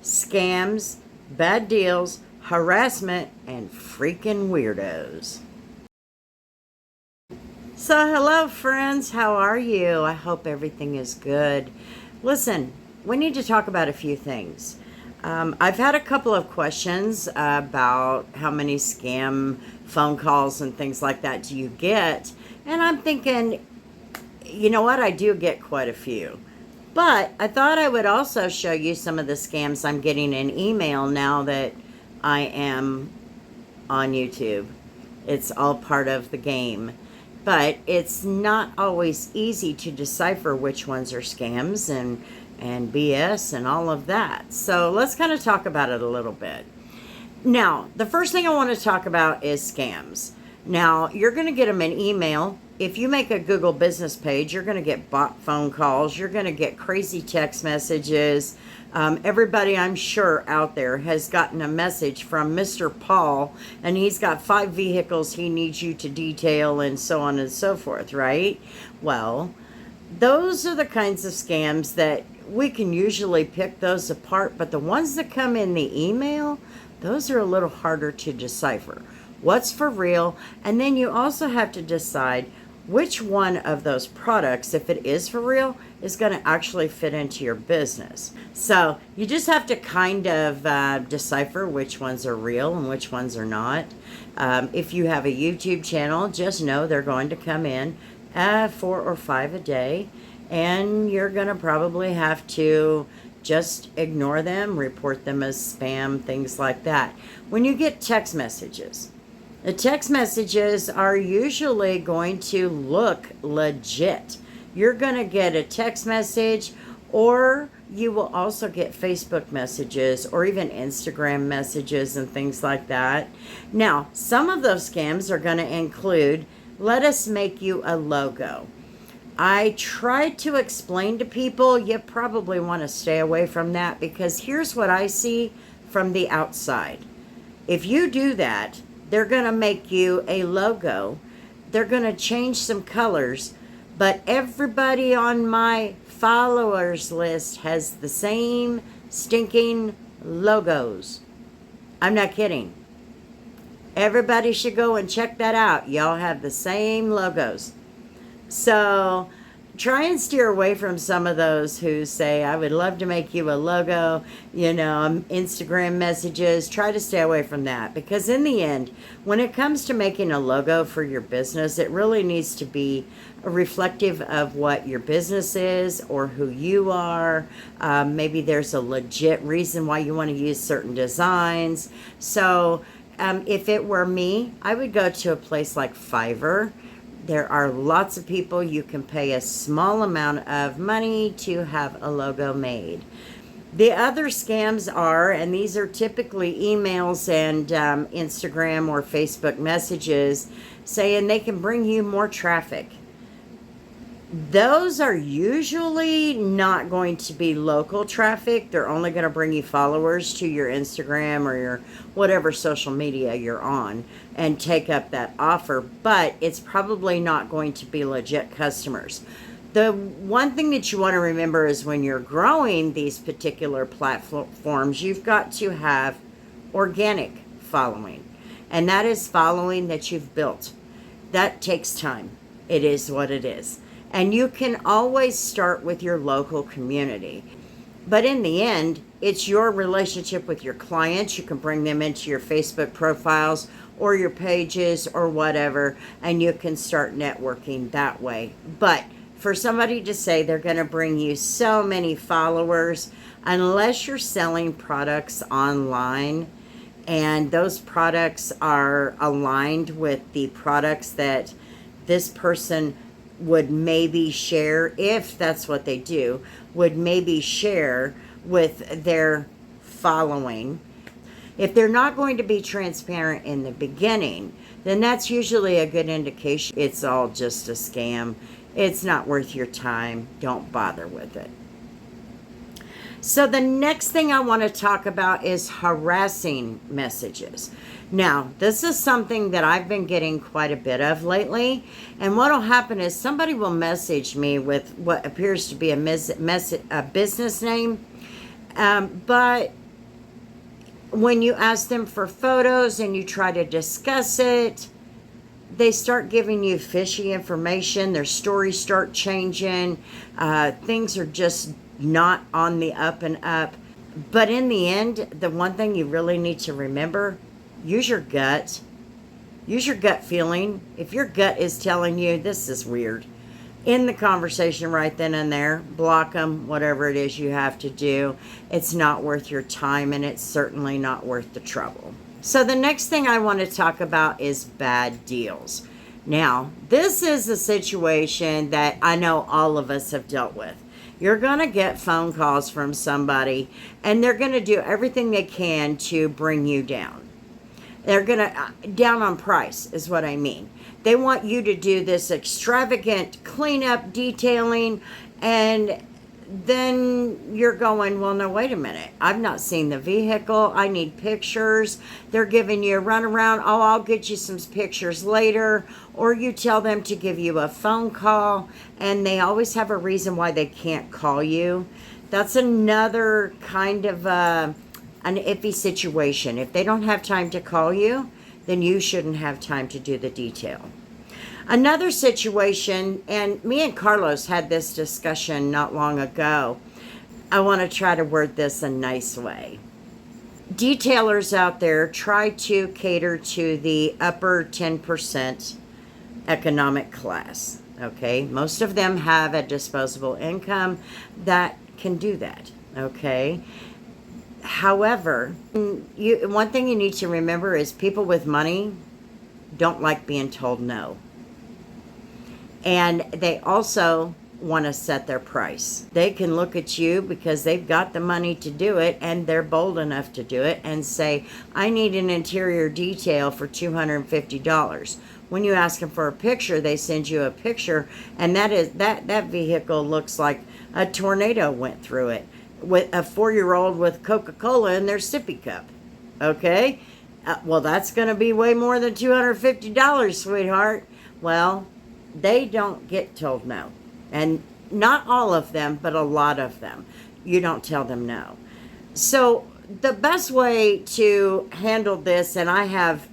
scams, bad deals, harassment, and freaking weirdos. So, hello, friends. How are you? I hope everything is good. Listen, we need to talk about a few things. I've had a couple of questions about how many scam phone calls and things like that do you get. And I'm thinking, you know what? I do get quite a few. But I thought I would also show you some of the scams I'm getting in email now that I am on YouTube. It's all part of the game. But it's not always easy to decipher which ones are scams and BS and all of that. So let's kind of talk about it a little bit. Now, the first thing I want to talk about is scams. Now, you're going to get them in email. If you make a Google business page, you're going to get bot phone calls. You're going to get crazy text messages. Everybody, I'm sure, out there has gotten a message from Mr. Paul, and he's got 5 vehicles he needs you to detail and so on and so forth, right? Well, those are the kinds of scams that we can usually pick those apart, but the ones that come in the email, those are a little harder to decipher. What's for real? And then you also have to decide which one of those products, if it is for real, is going to actually fit into your business. So you just have to kind of decipher which ones are real and which ones are not. If you have a YouTube channel, just know they're going to come in 4 or 5 a day, and you're going to probably have to just ignore them, report them as spam, things like that. When you get text messages, the text messages are usually going to look legit. You're going to get a text message, or you will also get Facebook messages or even Instagram messages and things like that. Now, some of those scams are going to include, let us make you a logo. I tried to explain to people, you probably want to stay away from that, because here's what I see from the outside. If you do that, they're going to make you a logo. They're going to change some colors, but everybody on my followers list has the same stinking logos. I'm not kidding. Everybody should go and check that out. Y'all have the same logos. So try and steer away from some of those who say, I would love to make you a logo, Instagram messages. Try to stay away from that, because in the end, when it comes to making a logo for your business, it really needs to be reflective of what your business is or who you are. Maybe there's a legit reason why you want to use certain designs. So if it were me, I would go to a place like Fiverr. There are lots of people you can pay a small amount of money to have a logo made. The other scams are, and these are typically emails and Instagram or Facebook messages, saying they can bring you more traffic. Those are usually not going to be local traffic. They're only going to bring you followers to your Instagram or your whatever social media you're on and take up that offer, but it's probably not going to be legit customers. The one thing that you want to remember is when you're growing these particular platforms, you've got to have organic following, and that is following that you've built. That takes time. It is what it is. And you can always start with your local community. But in the end, it's your relationship with your clients. You can bring them into your Facebook profiles or your pages or whatever, and you can start networking that way. But for somebody to say they're going to bring you so many followers, unless you're selling products online and those products are aligned with the products that this person would maybe share, if that's what they do, would maybe share with their following. If they're not going to be transparent in the beginning, then that's usually a good indication it's all just a scam. It's not worth your time. Don't bother with it. So the next thing I want to talk about is harassing messages. Now, this is something that I've been getting quite a bit of lately. And what will happen is somebody will message me with what appears to be a business name. But when you ask them for photos and you try to discuss it, they start giving you fishy information. Their stories start changing. Things are just not on the up and up. But in the end, the one thing you really need to remember, use your gut. Use your gut feeling. If your gut is telling you this is weird, end the conversation right then and there. Block them, whatever it is you have to do. It's not worth your time, and it's certainly not worth the trouble. So the next thing I want to talk about is bad deals. Now, this is a situation that I know all of us have dealt with. You're going to get phone calls from somebody, and they're going to do everything they can to bring you down. They're going to, down on price is what I mean. They want you to do this extravagant cleanup, detailing, and then you're going, well, no, wait a minute. I've not seen the vehicle. I need pictures. They're giving you a runaround. Oh, I'll get you some pictures later. Or you tell them to give you a phone call, and they always have a reason why they can't call you. That's another kind of an iffy situation. If they don't have time to call you, then you shouldn't have time to do the detail. Another situation, and me and Carlos had this discussion not long ago. I want to try to word this a nice way. Detailers out there try to cater to the upper 10% economic class. Okay, most of them have a disposable income that can do that. Okay. However, one thing you need to remember is people with money don't like being told no. And they also want to set their price. They can look at you because they've got the money to do it, and they're bold enough to do it and say, I need an interior detail for $250. When you ask them for a picture, they send you a picture, and that vehicle looks like a tornado went through it, with a 4-year-old with Coca-Cola in their sippy cup. Okay? Well, that's going to be way more than $250, sweetheart. Well, they don't get told no. And not all of them, but a lot of them. You don't tell them no. So the best way to handle this, and I've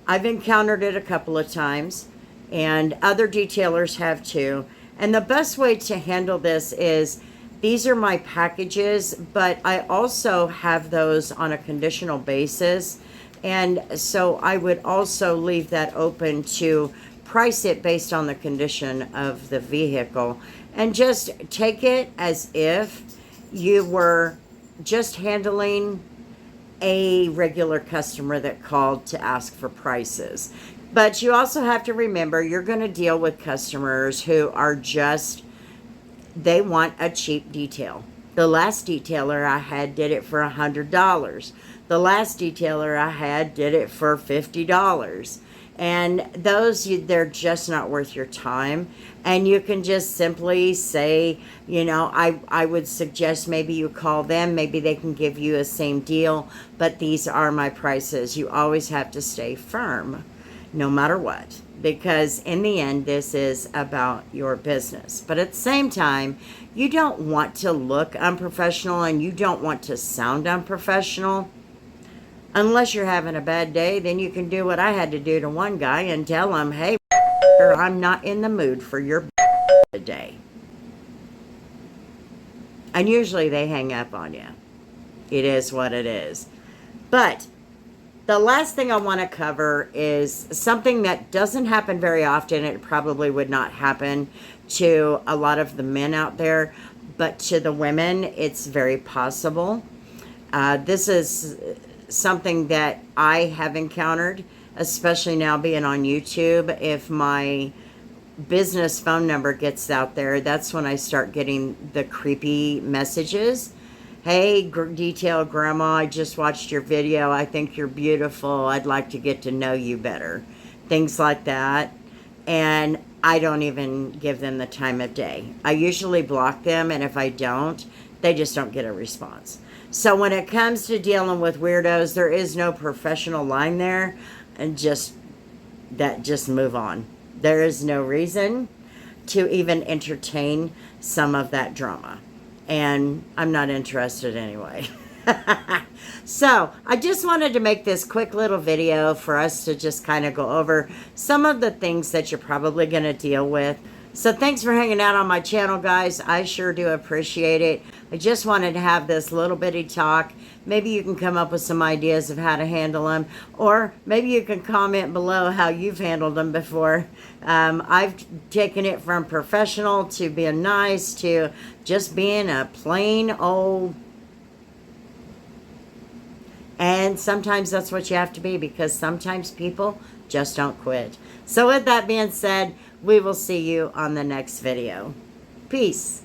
encountered it a couple of times, and other detailers have too. And the best way to handle this is, these are my packages, but I also have those on a conditional basis. And so I would also leave that open to price it based on the condition of the vehicle, and just take it as if you were just handling a regular customer that called to ask for prices. But you also have to remember, you're going to deal with customers who are just, they want a cheap detail. The last detailer I had did it for $100. The last detailer I had did it for $50. And those, they're just not worth your time. And you can just simply say, I would suggest maybe you call them. Maybe they can give you a same deal, but these are my prices. You always have to stay firm, no matter what, because in the end, this is about your business. But at the same time, you don't want to look unprofessional, and you don't want to sound unprofessional. Unless you're having a bad day, then you can do what I had to do to one guy and tell him, hey, I'm not in the mood for your today. And usually they hang up on you. It is what it is. But the last thing I want to cover is something that doesn't happen very often. It probably would not happen to a lot of the men out there, but to the women, it's very possible. This is something that I have encountered, especially now being on YouTube. If my business phone number gets out there, that's when I start getting the creepy messages. Hey, detail grandma, I just watched your video. I think you're beautiful. I'd like to get to know you better. Things like that. And I don't even give them the time of day. I usually block them, and if I don't, they just don't get a response. So when it comes to dealing with weirdos, there is no professional line there, and just move on. There is no reason to even entertain some of that drama, and I'm not interested anyway. So I just wanted to make this quick little video for us to just kind of go over some of the things that you're probably going to deal with. So thanks for hanging out on my channel, guys. I sure do appreciate it. I just wanted to have this little bitty talk. Maybe you can come up with some ideas of how to handle them, or maybe you can comment below how you've handled them before. I've taken it from professional to being nice to just being a plain old. And sometimes that's what you have to be, because sometimes people just don't quit. So with that being said, we will see you on the next video. Peace.